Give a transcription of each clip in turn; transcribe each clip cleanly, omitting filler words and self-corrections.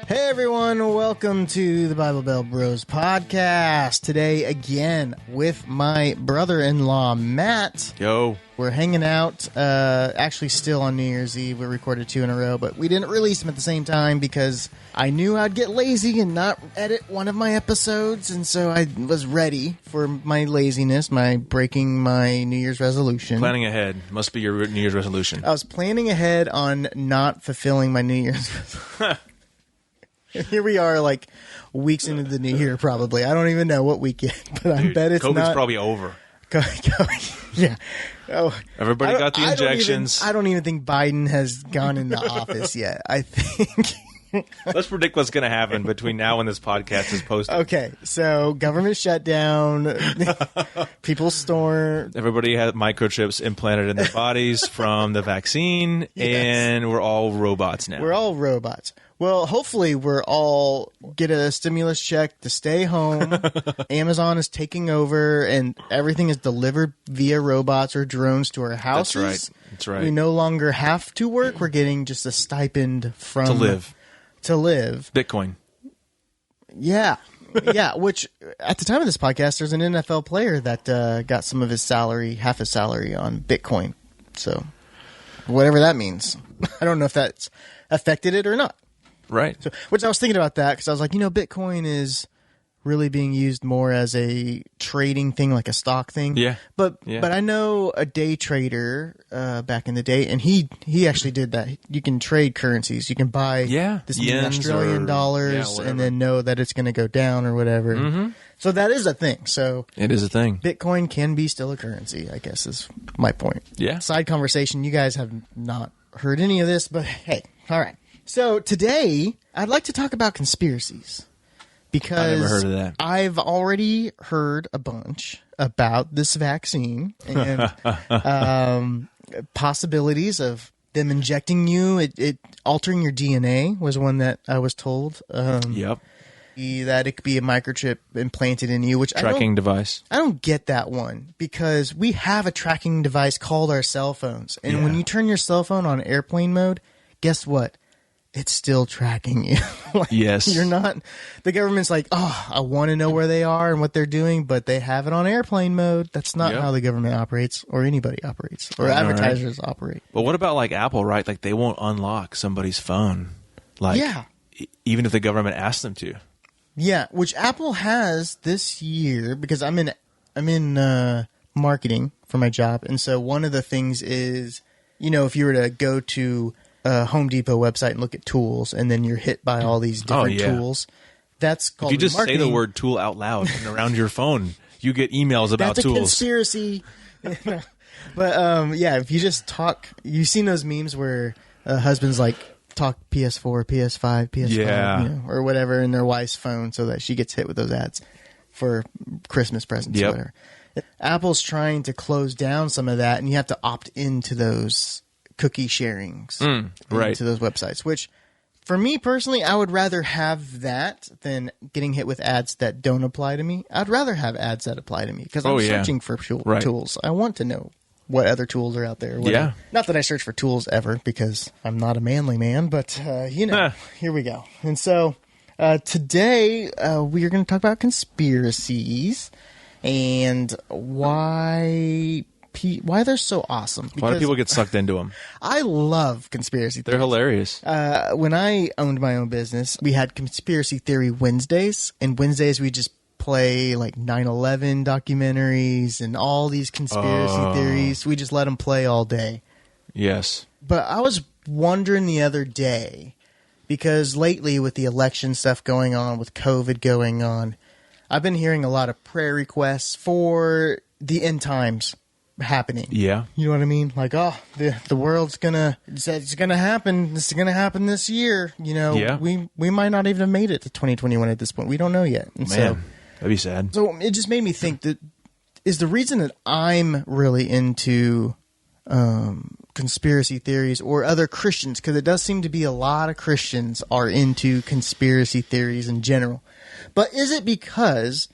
Hey everyone, welcome to the Bible Belt Bros podcast. Today again with my brother-in-law Matt. Yo. We're hanging out, actually still on New Year's Eve. We recorded 2 in a row, but we didn't release them at the same time because I knew I'd get lazy and not edit one of my episodes, and so I was ready for my laziness, my breaking my New Year's resolution. Planning ahead. Must be your New Year's resolution. I was planning ahead on not fulfilling my New Year's resolution. Here we are, like, weeks into the new year, probably. I don't even know what week yet, but I bet it's COVID's not. probably over. Yeah. Oh, Everybody got the injections. I don't even think Biden has gone into office yet. I think. Let's predict what's going to happen between now and this podcast is posted. Okay, so government shutdown, people storm. Everybody had microchips implanted in their bodies from the vaccine, and we're all robots now. We're all robots. Well, hopefully we're all get a stimulus check to stay home. Amazon is taking over, and everything is delivered via robots or drones to our houses. That's right. We no longer have to work. We're getting just a stipend from To live. Bitcoin. Yeah. Yeah, which at the time of this podcast, there's an NFL player that got some of his salary, half his salary on Bitcoin. So whatever that means. I don't know if that's affected it or not. Right. So, which I was thinking about that because I was like, Bitcoin is really being used more as a trading thing, like a stock thing. Yeah. But I know a day trader back in the day, and he actually did that. You can trade currencies. You can buy this many Australian dollars and then know that it's going to go down or whatever. Mm-hmm. So that is a thing. So it is a thing. Bitcoin can be still a currency, I guess is my point. Yeah. Side conversation. You guys have not heard any of this, but hey, all right. So today, I'd like to talk about conspiracies because I never heard of that. I've already heard a bunch about this vaccine and possibilities of them injecting you, it altering your DNA was one that I was told. Yep. That it could be a microchip implanted in you, which tracking device. I don't get that one because we have a tracking device called our cell phones. And when you turn your cell phone on airplane mode, guess what? It's still tracking you. Yes. You're not, the government's like, I want to know where they are and what they're doing, but they have it on airplane mode. That's not how the government operates or anybody operates or advertisers operate. But what about like Apple, right? Like they won't unlock somebody's phone. Like, even if the government asks them to. Yeah, which Apple has this year because I'm in marketing for my job. And so one of the things is, if you were to go to a Home Depot website and look at tools, and then you're hit by all these different tools. That's called. If you just say the word tool out loud and around your phone, you get emails about that's tools. That's a conspiracy. But if you just talk, you've seen those memes where husbands like talk PS4, PS5, PS5, or whatever in their wife's phone, so that she gets hit with those ads for Christmas presents or whatever. Apple's trying to close down some of that, and you have to opt into those cookie sharings into those websites, which for me personally, I would rather have that than getting hit with ads that don't apply to me. I'd rather have ads that apply to me because I'm searching for tools. I want to know what other tooools are out there. Not that I search for tools ever because I'm not a manly man, but here we go. And so today we are going to talk about conspiracies and why they're so awesome. Why do people get sucked into them? I love conspiracy theories. They're hilarious. When I owned my own business, we had Conspiracy Theory Wednesdays, and Wednesdays we just play like 9/11 documentaries and all these conspiracy theories. We just let them play all day. Yes. But I was wondering the other day, because lately with the election stuff going on, with COVID going on, I've been hearing a lot of prayer requests for the end times happening. Yeah. You know what I mean? Like, the world's it's gonna happen. This is gonna happen this year. We might not even have made it to 2021 at this point. We don't know yet. And that'd be sad. So it just made me think that is the reason that I'm really into conspiracy theories or other Christians, because it does seem to be a lot of Christians are into conspiracy theories in general. But is it because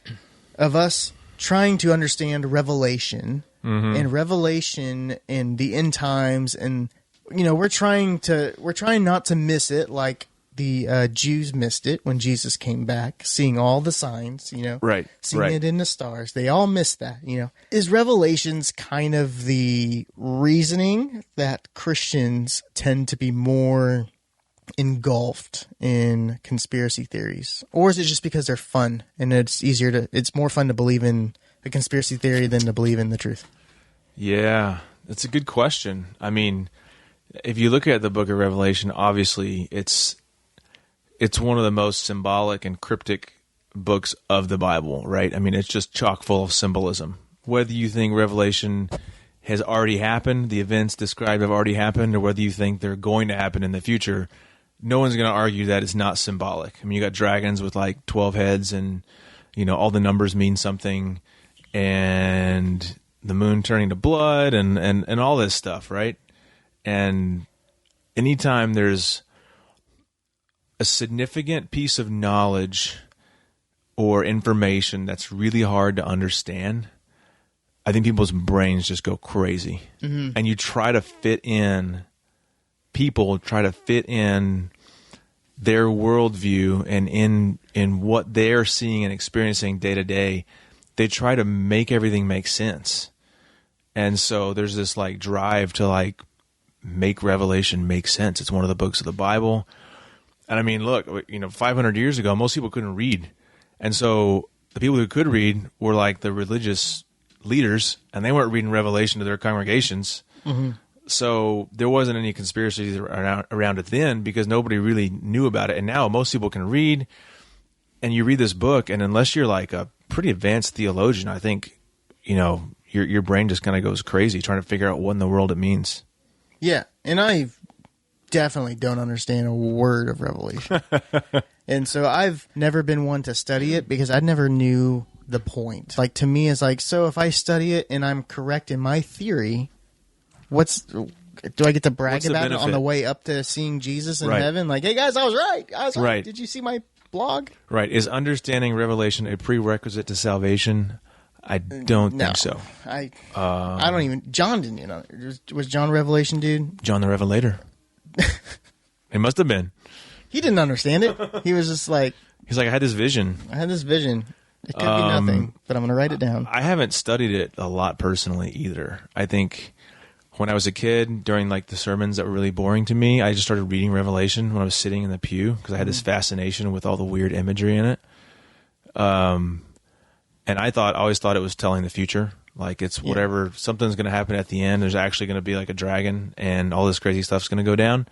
of us trying to understand Revelation and Revelation and the end times, and we're trying not to miss it like the Jews missed it when Jesus came back, seeing all the signs, right, seeing it in the stars. They all missed that, Is Revelations kind of the reasoning that Christians tend to be more engulfed in conspiracy theories? Or is it just because they're fun and it's more fun to believe in a conspiracy theory than to believe in the truth? Yeah, that's a good question. I mean, if you look at the book of Revelation, obviously it's one of the most symbolic and cryptic books of the Bible, right? I mean, it's just chock full of symbolism. Whether you think Revelation has already happened, the events described have already happened, or whether you think they're going to happen in the future, no one's going to argue that it's not symbolic. I mean, you got dragons with like 12 heads and, all the numbers mean something, and the moon turning to blood and all this stuff, right? And anytime there's a significant piece of knowledge or information that's really hard to understand, I think people's brains just go crazy. Mm-hmm. And you try to fit in their worldview and in what they're seeing and experiencing day to day. They try to make everything make sense. And so there's this like drive to like make Revelation make sense. It's one of the books of the Bible. And I mean, look, 500 years ago, most people couldn't read. And so the people who could read were like the religious leaders, and they weren't reading Revelation to their congregations. Mm-hmm. So there wasn't any conspiracies around it then because nobody really knew about it. And now most people can read, and you read this book, and unless you're like a pretty advanced theologian, I think, your brain just kind of goes crazy trying to figure out what in the world it means. Yeah, and I definitely don't understand a word of Revelation. And so I've never been one to study it because I never knew the point. Like, to me, it's like, so if I study it and I'm correct in my theory, do I get to brag about it on the way up to seeing Jesus in heaven? Like, hey guys, I was right. Right. Did you see my blog? Right. Is understanding Revelation a prerequisite to salvation? I don't think so. I don't even. John didn't. Was John Revelation dude? John the Revelator. It must have been. He didn't understand it. He was just like. He's like, I had this vision. It could be nothing, but I'm going to write it down. I haven't studied it a lot personally either. I think when I was a kid, during like the sermons that were really boring to me, I just started reading Revelation when I was sitting in the pew because I had this fascination with all the weird imagery in it. And I always thought it was telling the future. Like it's whatever, something's going to happen at the end. There's actually going to be like a dragon and all this crazy stuff's going to go down.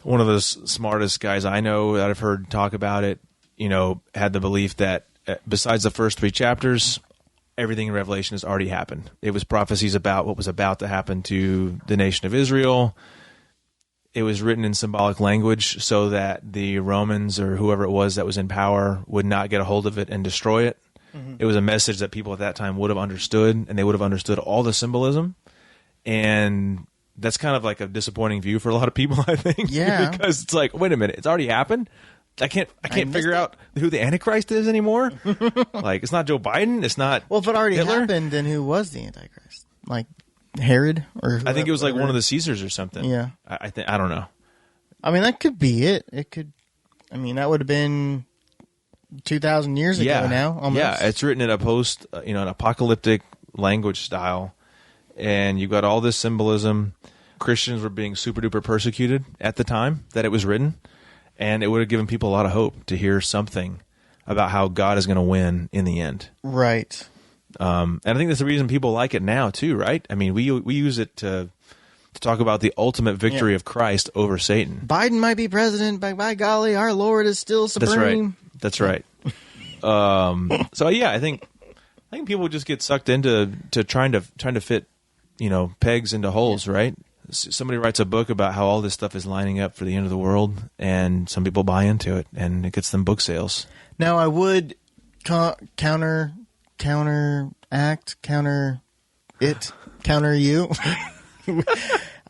One of the smartest guys I know that I've heard talk about it, had the belief that besides the first 3 chapters, everything in Revelation has already happened. It was prophecies about what was about to happen to the nation of Israel. It was written in symbolic language so that the Romans or whoever it was that was in power would not get a hold of it and destroy it. Mm-hmm. It was a message that people at that time would have understood, and they would have understood all the symbolism. And that's kind of like a disappointing view for a lot of people, I think. Yeah. Because it's like, wait a minute, it's already happened? I can't figure out who the Antichrist is anymore. Like, it's not Joe Biden. It's not. Well, if it already happened, then who was the Antichrist? Like Herod, or whoever, I think it was like one of the Caesars or something. Yeah, I don't know. I mean, that could be it. It could. I mean, that would have been 2,000 years ago now. Almost. Yeah, it's written in a an apocalyptic language style, and you've got all this symbolism. Christians were being super duper persecuted at the time that it was written. And it would have given people a lot of hope to hear something about how God is going to win in the end. Right. And I think that's the reason people like it now, too, right? I mean, we use it to talk about the ultimate victory of Christ over Satan. Biden might be president, but by golly, our Lord is still supreme. That's right. So, yeah, I think people just get sucked into trying to fit, pegs into holes, right? Somebody writes a book about how all this stuff is lining up for the end of the world, and some people buy into it, and it gets them book sales. Now, I would counter you.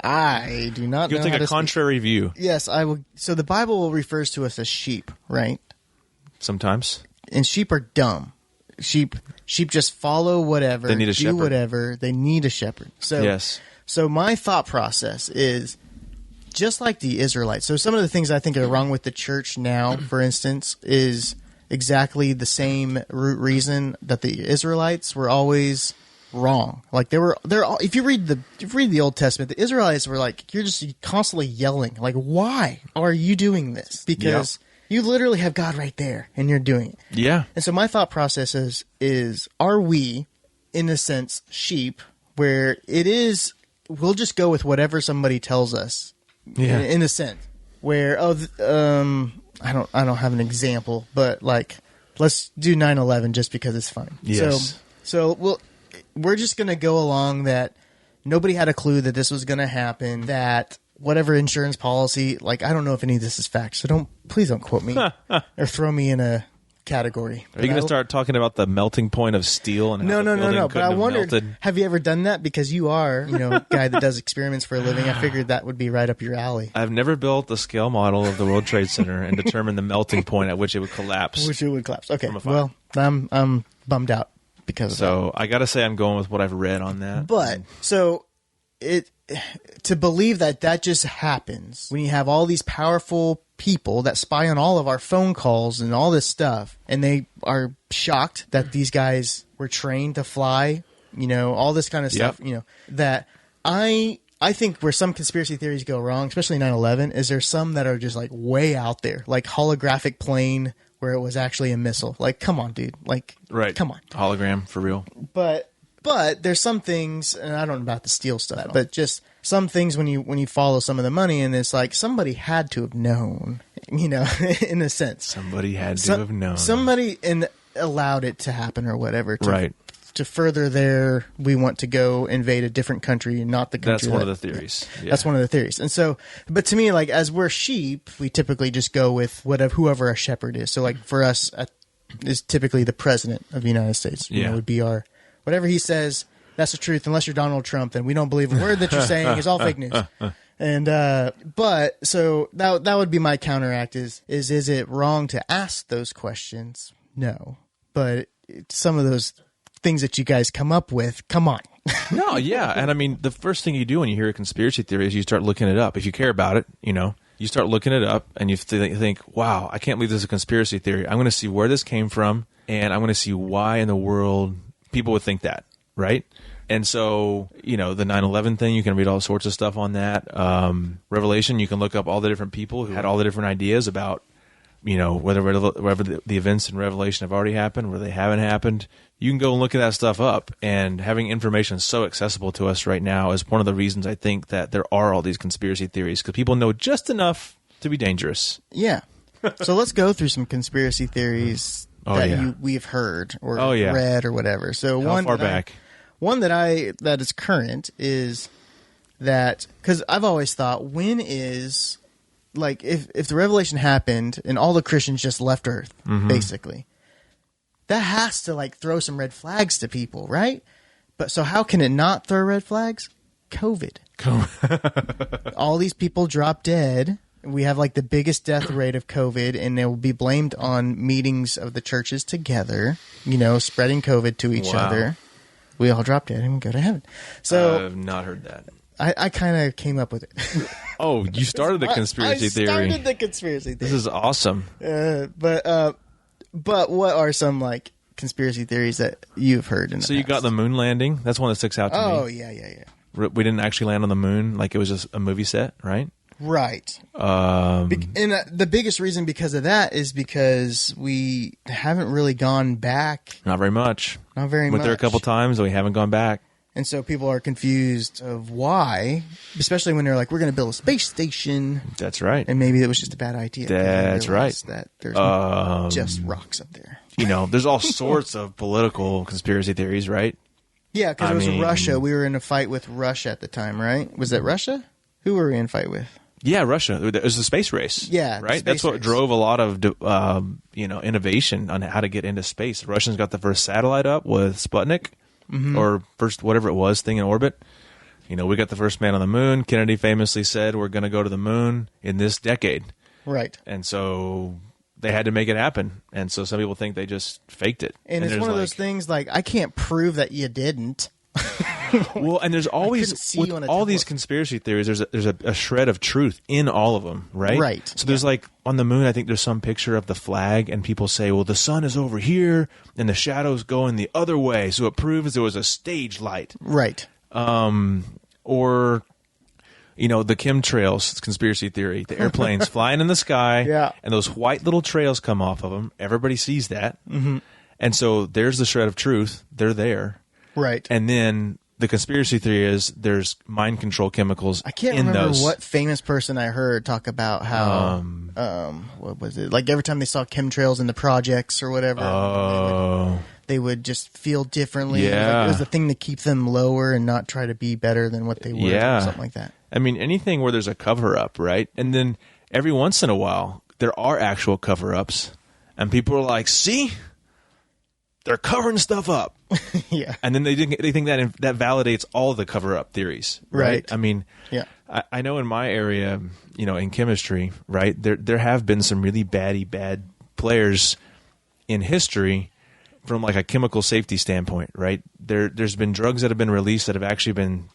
I do not know You'll take a contrary view. Yes, I will. So the Bible refers to us as sheep, right? Sometimes. And sheep are dumb. Sheep just follow whatever. They need a shepherd. Whatever. They need a shepherd. So yes. So my thought process is, just like the Israelites. So some of the things I think are wrong with the church now, for instance, is exactly the same root reason that the Israelites were always wrong. Like they're if you read the Old Testament, the Israelites were like, you're just constantly yelling, like, why are you doing this? Because you literally have God right there and you're doing it. Yeah. And so my thought process is are we, in a sense, sheep, where it is, we'll just go with whatever somebody tells us. Yeah. In a sense, where I don't have an example, but like let's do 9/11 just because it's fun. Yes. So we're just gonna go along that nobody had a clue that this was gonna happen. That whatever insurance policy, like I don't know if any of this is fact, so please don't quote me or throw me in a category. Are you going to start talking about the melting point of steel and how No. But I wondered, melted? have you ever done that? Because you are, a guy that does experiments for a living. I figured that would be right up your alley. I've never built a scale model of the World Trade Center and determined the melting point at which it would collapse. Okay, well, I'm bummed out because of that. So I got to say I'm going with what I've read on that. But so to believe that just happens when you have all these powerful people that spy on all of our phone calls and all this stuff, and they are shocked that these guys were trained to fly, all this kind of stuff, that I think where some conspiracy theories go wrong, especially 9/11, is there's some that are just like way out there, like holographic plane where it was actually a missile. Like, come on, dude. Like, right. Come on. Hologram for real. But there's some things, and I don't know about the steel stuff, but just some things when you follow some of the money, and it's like somebody had to have known, in a sense. Somebody had to have known. Somebody allowed it to happen or whatever. Right. To further we want to go invade a different country, not the country. That's one of the theories. Yeah. That's one of the theories. And so, but to me, like, as we're sheep, we typically just go with whoever our shepherd is. So like for us, is typically the president of the United States. Would be our, whatever he says, that's the truth. Unless you're Donald Trump, then we don't believe a word that you're saying. It's all fake news. And but so that would be my counteract. Is it wrong to ask those questions? No, but some of those things that you guys come up with, come on. No, yeah, and I mean the first thing you do when you hear a conspiracy theory is you start looking it up. If you care about it, you start looking it up, and you think, "Wow, I can't believe this is a conspiracy theory." I'm going to see where this came from, and I'm going to see why in the world people would think that, right? And so, the 9/11 thing, you can read all sorts of stuff on that. Revelation, you can look up all the different people who had all the different ideas about, whether the events in Revelation have already happened, whether they haven't happened. You can go and look at that stuff up. And having information so accessible to us right now is one of the reasons I think that there are all these conspiracy theories, because people know just enough to be dangerous. Yeah. So let's go through some conspiracy theories we've heard or read or whatever. So How far back? One that is current is that, because I've always thought, when is, like, if the revelation happened and all the Christians just left Earth, basically, that has to like throw some red flags to people, right? But so how can it not throw red flags? COVID. All these people drop dead. We have like the biggest death rate of COVID, and it will be blamed on meetings of the churches together, spreading COVID to each other. We all drop dead and we go to heaven. So I've not heard that. I kind of came up with it. Oh, you started the conspiracy theory. I started the conspiracy theory. This is awesome. But what are some like conspiracy theories that you've heard in the past? You got the moon landing. That's one that sticks out to me. Oh, yeah. We didn't actually land on the moon. Like, it was just a movie set, right? Right. And the biggest reason because of that is because we haven't really gone back. Not very much. Not very much. Went there a couple times, and we haven't gone back. And so people are confused of why, especially when they're like, we're going to build a space station. That's right. And maybe it was just a bad idea. That's right. That there's just rocks up there. There's all sorts of political conspiracy theories, right? Yeah, because it was Russia. We were in a fight with Russia at the time, right? Was it Russia? Who were we in a fight with? Yeah, Russia. It was the space race. Yeah, right. That's what drove a lot of innovation on how to get into space. The Russians got the first satellite up with Sputnik, or first whatever it was thing in orbit. We got the first man on the moon. Kennedy famously said, "We're going to go to the moon in this decade." Right. And so they had to make it happen. And so some people think they just faked it. And it's one of those things like, I can't prove that you didn't. Well, and there's always with all these conspiracy theories, there's a shred of truth in all of them, right? Right. So there's like on the moon, I think there's some picture of the flag, and people say, well, the sun is over here, and the shadows going the other way, so it proves there was a stage light, right? Or the chemtrails conspiracy theory, the airplanes flying in the sky, and those white little trails come off of them. Everybody sees that, and so there's the shred of truth. They're there. Right. And then the conspiracy theory is there's mind control chemicals I can't in remember those. what famous person I heard talk about how, what was it? Like every time they saw chemtrails in the projects or whatever, they would just feel differently. Yeah. It was the thing to keep them lower and not try to be better than what they were or something like that. I mean, anything where there's a cover-up, right? And then every once in a while, there are actual cover-ups, and people are like, see? They're covering stuff up. Yeah. And then they think that validates all of the cover-up theories, right? I mean, I know in my area, in chemistry, right, there have been some really bad players in history from like a chemical safety standpoint, right? There's been drugs that have been released that have actually been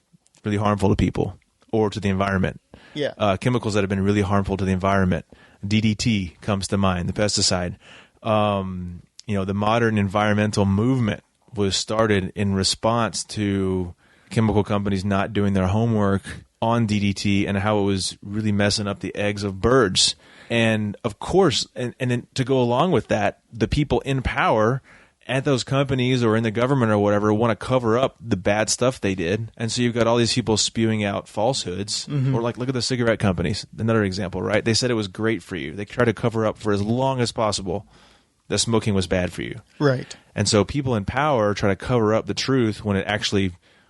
really harmful to people or to the environment. Yeah. Chemicals that have been really harmful to the environment. DDT comes to mind, the pesticide. The modern environmental movement was started in response to chemical companies not doing their homework on DDT and how it was really messing up the eggs of birds. And of course, and then to go along with that, the people in power at those companies or in the government or whatever want to cover up the bad stuff they did. And so you've got all these people spewing out falsehoods. Or like, look at the cigarette companies, another example, right? They said it was great for you. They tried to cover up for as long as possible that smoking was bad for you. Right. And so people in power try to cover up the truth when it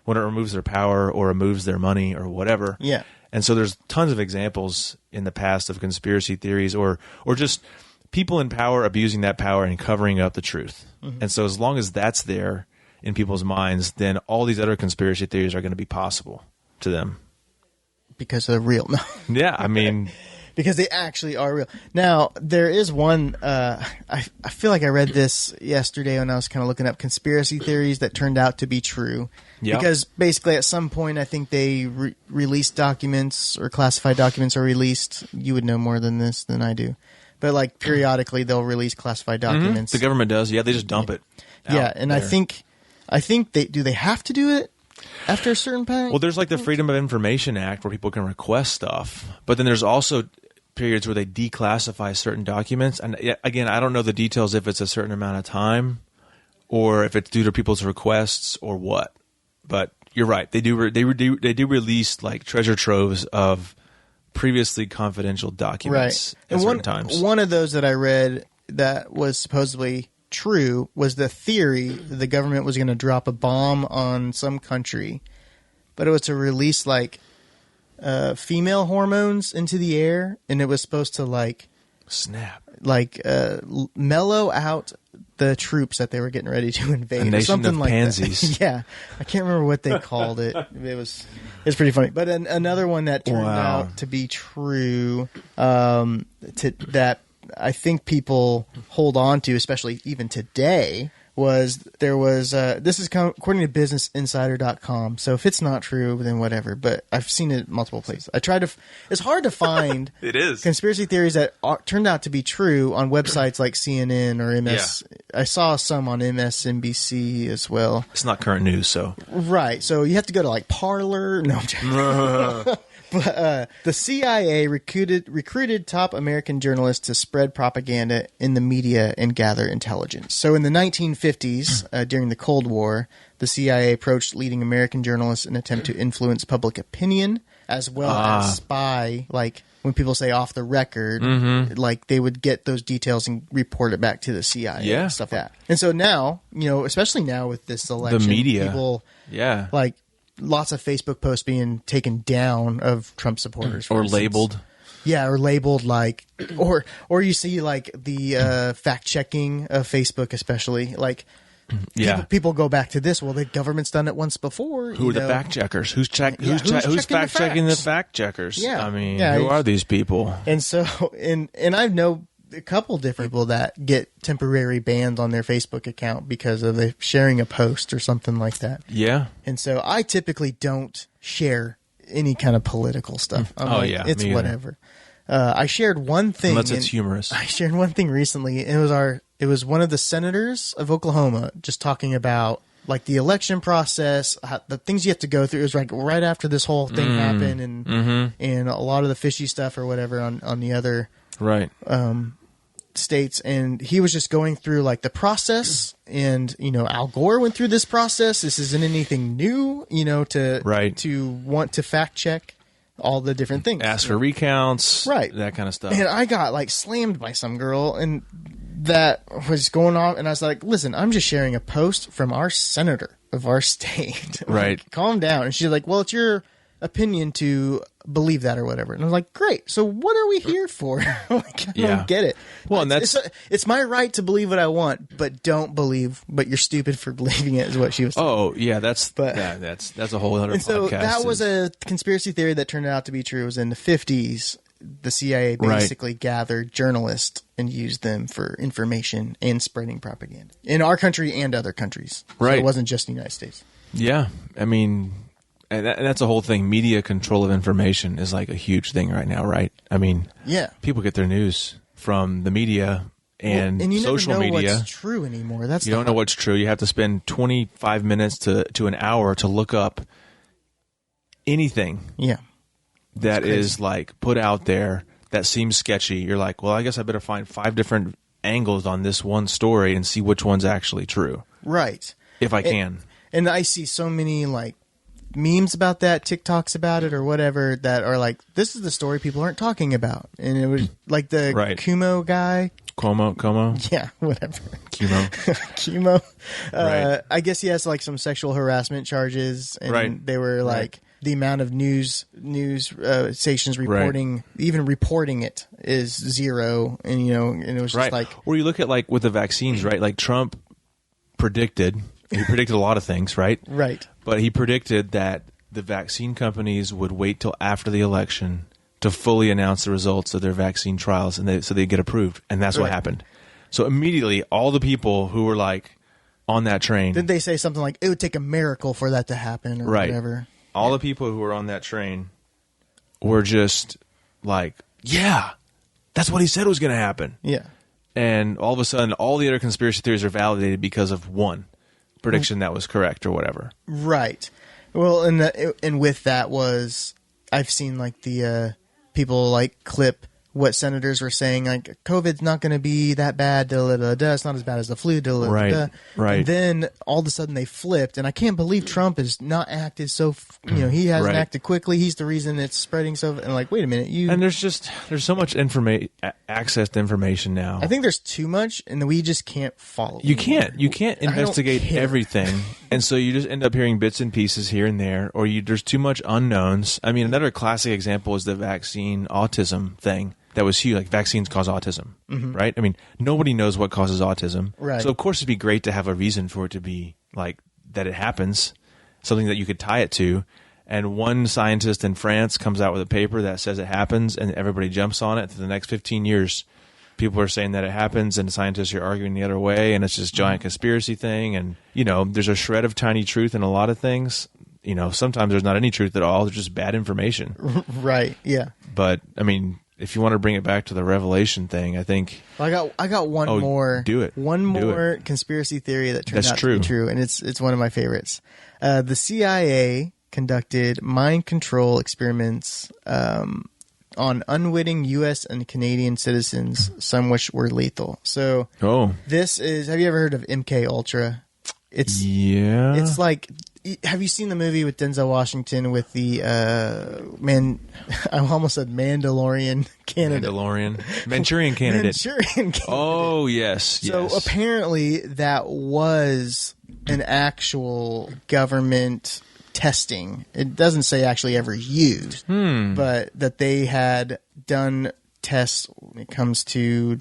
removes their power or removes their money or whatever. Yeah. And so there's tons of examples in the past of conspiracy theories or just people in power abusing that power and covering up the truth. And so as long as that's there in people's minds, then all these other conspiracy theories are going to be possible to them. Because they're real. No. Yeah, I mean... Because they actually are real. Now, there is one, I feel like I read this yesterday when I was kind of looking up conspiracy theories that turned out to be true. Yep. Because basically at some point I think they released documents or classified documents are released. You would know more than this than I do. But like periodically they'll release classified documents. The government does. Yeah, they just dump it. Yeah, and there. I think they have to do it after a certain point? Well, there's like the Freedom of Information Act where people can request stuff. But then there's also periods where they declassify certain documents. And again, I don't know the details if it's a certain amount of time or if it's due to people's requests or what. But you're right. They do release like treasure troves of previously confidential documents at certain times. One of those that I read that was supposedly true was the theory the government was going to drop a bomb on some country, but it was to release like female hormones into the air, and it was supposed to like mellow out the troops that they were getting ready to invade. A nation or something of like pansies. That. Yeah, I can't remember what they called it. It's pretty funny. But another one that turned out to be true, that I think people hold on to, especially even today, was this is according to businessinsider.com. So if it's not true, then whatever. But I've seen it multiple places. It's hard to find it is conspiracy theories that turned out to be true on websites like CNN or MS. Yeah. I saw some on MSNBC as well. It's not current news, so. Right. So you have to go to like Parler. No, I'm joking. But the CIA recruited top American journalists to spread propaganda in the media and gather intelligence. So in the 1950s, during the Cold War, the CIA approached leading American journalists in an attempt to influence public opinion, as well as spy. Like when people say off the record, like they would get those details and report it back to the CIA and stuff like that. And so now, especially now with this election, the media, people, like. Lots of Facebook posts being taken down of Trump supporters, or labeled. Yeah, or labeled like, or you see like the fact checking of Facebook, especially like. People go back to this. Well, the government's done it once before. Who are the fact checkers? Who's fact checking the fact checkers? Yeah, I mean, who are these people? And so, and I know a couple different people that get temporary bans on their Facebook account because of sharing a post or something like that. Yeah. And so I typically don't share any kind of political stuff. It's whatever. I shared one thing. Unless it's humorous. I shared one thing recently. And it was one of the senators of Oklahoma just talking about like the election process, the things you have to go through. It was like right after this whole thing happened, and a lot of the fishy stuff or whatever on the other states. And he was just going through like the process, and Al Gore went through this process. This isn't anything new, to want to fact check all the different things, ask for recounts, right, that kind of stuff. And I got like slammed by some girl, and that was going on, and I was like, listen, I'm just sharing a post from our senator of our state. Right. Like, calm down. And she's like, well, it's your opinion to believe that or whatever. And I was like, great. So what are we here for? Like, I don't get it. Well, and it's my right to believe what I want, but don't believe, but you're stupid for believing it, is what she was saying. Oh, yeah, that's a whole other podcast. So that was a conspiracy theory that turned out to be true. It was in the 50s. The CIA basically gathered journalists and used them for information and spreading propaganda in our country and other countries. Right. So it wasn't just the United States. Yeah. I mean, and that's a whole thing. Media control of information is like a huge thing right now, right? I mean, people get their news from the media and social media. You never know what's true anymore. You don't know what's true. You have to spend 25 minutes to an hour to look up anything. Yeah. That is like put out there that seems sketchy. You're like, well, I guess I better find 5 different angles on this one story and see which one's actually true. Right. If I can. And I see so many like memes about that, TikToks about it or whatever, that are like, this is the story people aren't talking about. And it was like the Kumo guy. Como? Yeah, whatever. Kumo. I guess he has like some sexual harassment charges, and they were like, the amount of news stations reporting, even reporting it, is 0, and and it was just like. Or you look at like with the vaccines, right? Like Trump predicted a lot of things, right? Right. But he predicted that the vaccine companies would wait till after the election to fully announce the results of their vaccine trials, and so they get approved, and that's what happened. So immediately, all the people who were like on that train. Did they say something like it would take a miracle for that to happen, or whatever? All the people who were on that train were just like, yeah, that's what he said was going to happen. Yeah. And all of a sudden, all the other conspiracy theories are validated because of one prediction that was correct or whatever. Right. Well, and with that was, I've seen like the people like clip what senators were saying, like COVID's not going to be that bad, it's not as bad as the flu, right. And then all of a sudden they flipped, and I can't believe Trump has not acted so, he hasn't acted quickly. He's the reason it's spreading so, and like, wait a minute, and there's so much access to information now. I think there's too much, and we just can't follow. You can't investigate everything, and so you just end up hearing bits and pieces here and there, or there's too much unknowns. I mean, another classic example is the vaccine autism thing. That was huge. Like, vaccines cause autism, right? I mean, nobody knows what causes autism. Right. So, of course, it'd be great to have a reason for it to be, like, that it happens, something that you could tie it to. And one scientist in France comes out with a paper that says it happens, and everybody jumps on it. For the next 15 years, people are saying that it happens, and scientists are arguing the other way, and it's this giant conspiracy thing. And, there's a shred of tiny truth in a lot of things. Sometimes there's not any truth at all. There's just bad information. Right, yeah. But, I mean, if you want to bring it back to the Revelation thing, I think I got one more. Do it. One more conspiracy theory that turned out to be true, and it's one of my favorites. The CIA conducted mind control experiments on unwitting U.S. and Canadian citizens, some which were lethal. So, this is. Have you ever heard of MK Ultra? It's like. Have you seen the movie with Denzel Washington with the I almost said Mandalorian candidate. Manchurian candidate. Oh, yes. So apparently that was an actual government testing. It doesn't say actually ever used, but that they had done tests when it comes to...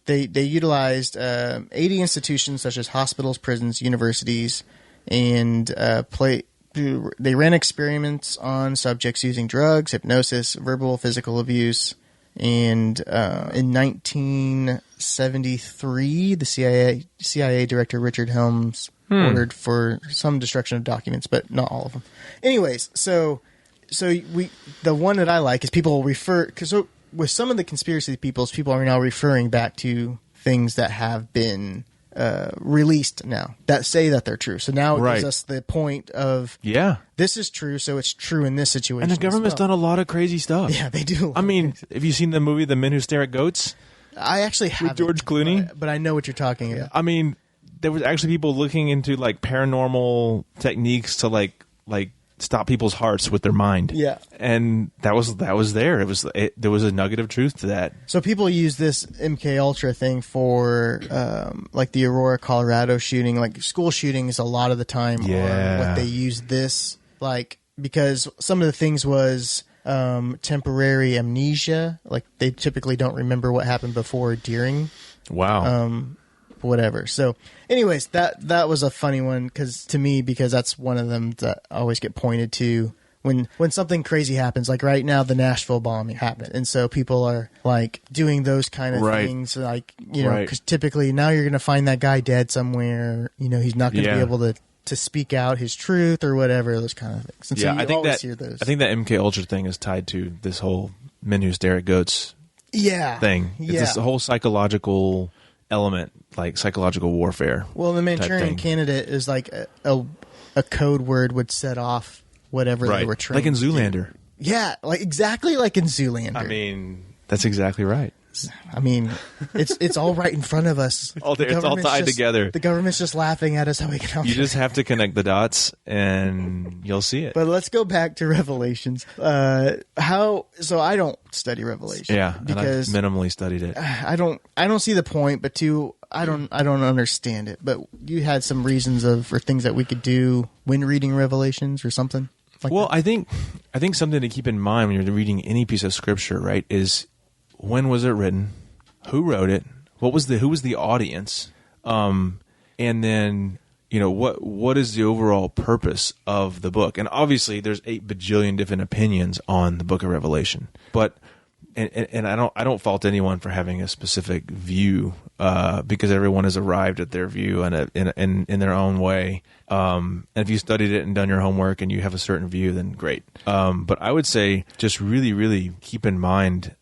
They utilized 80 institutions such as hospitals, prisons, universities, and they ran experiments on subjects using drugs, hypnosis, verbal, physical abuse, And in 1973, the CIA director Richard Helms ordered for some destruction of documents, but not all of them. Anyways, so the one that I like is people refer, because with some of the conspiracy people are now referring back to things that have been released now that say that they're true. So now it gives us the point of this is true, so it's true in this situation. And the government's done a lot of crazy stuff. Yeah, they do. I mean, have you seen the movie The Men Who Stare at Goats? I actually haven't. With George Clooney? But I know what you're talking about. I mean, there was actually people looking into like paranormal techniques to like stop people's hearts with their mind. Yeah. And that was there. There was a nugget of truth to that. So people use this MK Ultra thing for like the Aurora, Colorado shooting, like school shootings a lot of the time. Yeah. Or what they use this, like, because some of the things was temporary amnesia. Like they typically don't remember what happened before or during. Wow. Whatever. So anyways, that was a funny one because that's one of them that I always get pointed to when something crazy happens. Like right now, the Nashville bombing happened. And so people are like doing those kind of things. Like, you know, because typically now you're going to find that guy dead somewhere. You know, he's not going to be able to speak out his truth or whatever, those kind of things. And so you always hear those. I think that MK Ultra thing is tied to this whole Men Who Stare at Goats thing. It's this whole psychological element, like psychological warfare. Well, the Manchurian Candidate is like a code word would set off whatever they were trained. Like in Zoolander. Yeah, like exactly like in Zoolander. I mean, that's exactly right. I mean, it's all right in front of us. It's all tied together. The government's just laughing at us how we can help. You just have to connect the dots, and you'll see it. But let's go back to Revelations. So I don't study Revelation. Yeah, because and I've minimally studied it. I don't see the point. But two, I don't understand it. But you had some reasons for things that we could do when reading Revelations or something. Like that? I think something to keep in mind when you're reading any piece of scripture, right, is when was it written? Who wrote it? Who was the audience? And then, you know, what is the overall purpose of the book? And obviously there's 8 bajillion different opinions on the book of Revelation. But and I don't fault anyone for having a specific view, because everyone has arrived at their view in their own way. And if you studied it and done your homework and you have a certain view, then great. But I would say just really, really keep in mind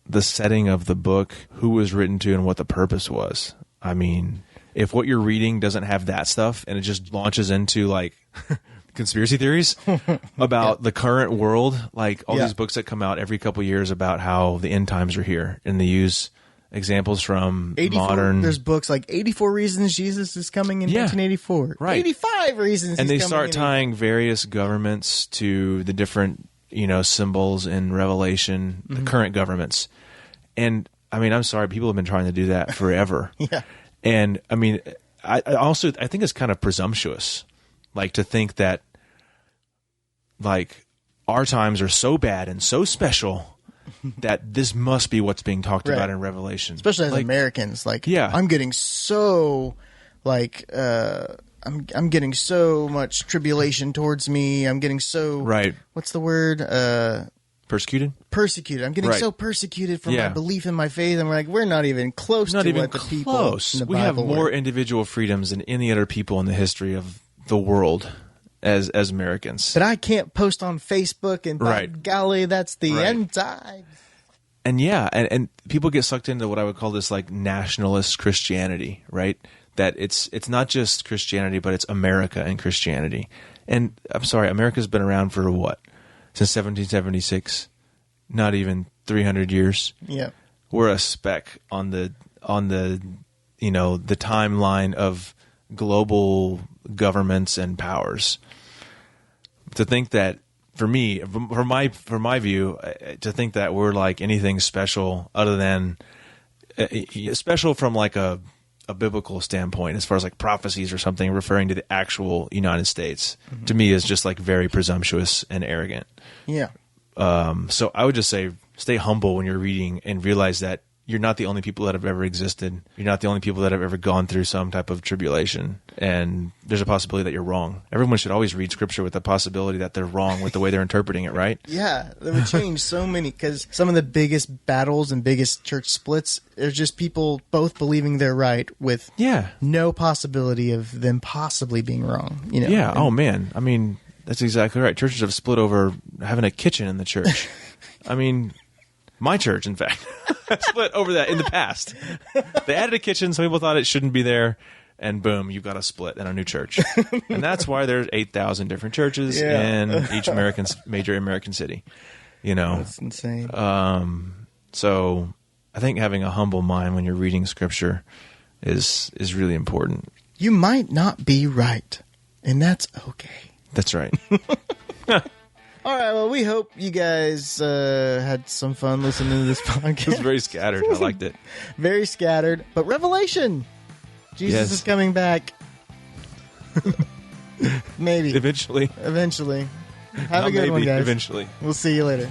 the setting of the book, who was written to, and what the purpose was. I mean, if what you're reading doesn't have that stuff and it just launches into like conspiracy theories about the current world, like all these books that come out every couple of years about how the end times are here, and they use examples from modern. There's books like 84 Reasons Jesus is Coming in 1984. Right. 85 Reasons. And they start tying various governments to the different, you know, symbols in Revelation, the current governments. And I mean, I'm sorry, people have been trying to do that forever. Yeah. And I mean, I think it's kind of presumptuous, like to think that like our times are so bad and so special that this must be what's being talked about in Revelation. Especially as Americans, like, yeah. I'm getting so like, I'm getting so much tribulation towards me. I'm getting so what's the word? Persecuted. I'm getting so persecuted for my belief in my faith, and we're not even close to what the people in the Bible we have more were. individual freedoms than any other people in the history of the world as Americans. But I can't post on Facebook, and by golly, that's the end times. And and people get sucked into what I would call this like nationalist Christianity, right? That it's not just Christianity, but it's America and Christianity. And I'm sorry, America's been around for what? Since 1776, not even 300 years. Yeah, we're a speck on the you know, the timeline of global governments and powers. To think that, for me, from my view, to think that we're like anything special other than special from like a biblical standpoint, as far as like prophecies or something referring to the actual United States, to me is just like very presumptuous and arrogant. Yeah. So I would just say stay humble when you're reading and realize that you're not the only people that have ever existed. You're not the only people that have ever gone through some type of tribulation. And there's a possibility that you're wrong. Everyone should always read Scripture with the possibility that they're wrong with the way they're interpreting it, right? Yeah, that would change so many, because some of the biggest battles and biggest church splits, there's just people both believing they're right with no possibility of them possibly being wrong. You know? Yeah. Oh man. I mean, that's exactly right. Churches have split over having a kitchen in the church. I mean, my church, in fact, split over that in the past. They added a kitchen. Some people thought it shouldn't be there. And boom, you've got a split in a new church. And that's why there's 8,000 different churches in each major American city. You know, that's insane. So I think having a humble mind when you're reading Scripture is really important. You might not be right, and that's okay. That's right. All right, well, we hope you guys had some fun listening to this podcast. It was very scattered. I liked it. Very scattered, but Revelation. Jesus is coming back. Maybe. Eventually. Have a good one, guys. Eventually. We'll see you later.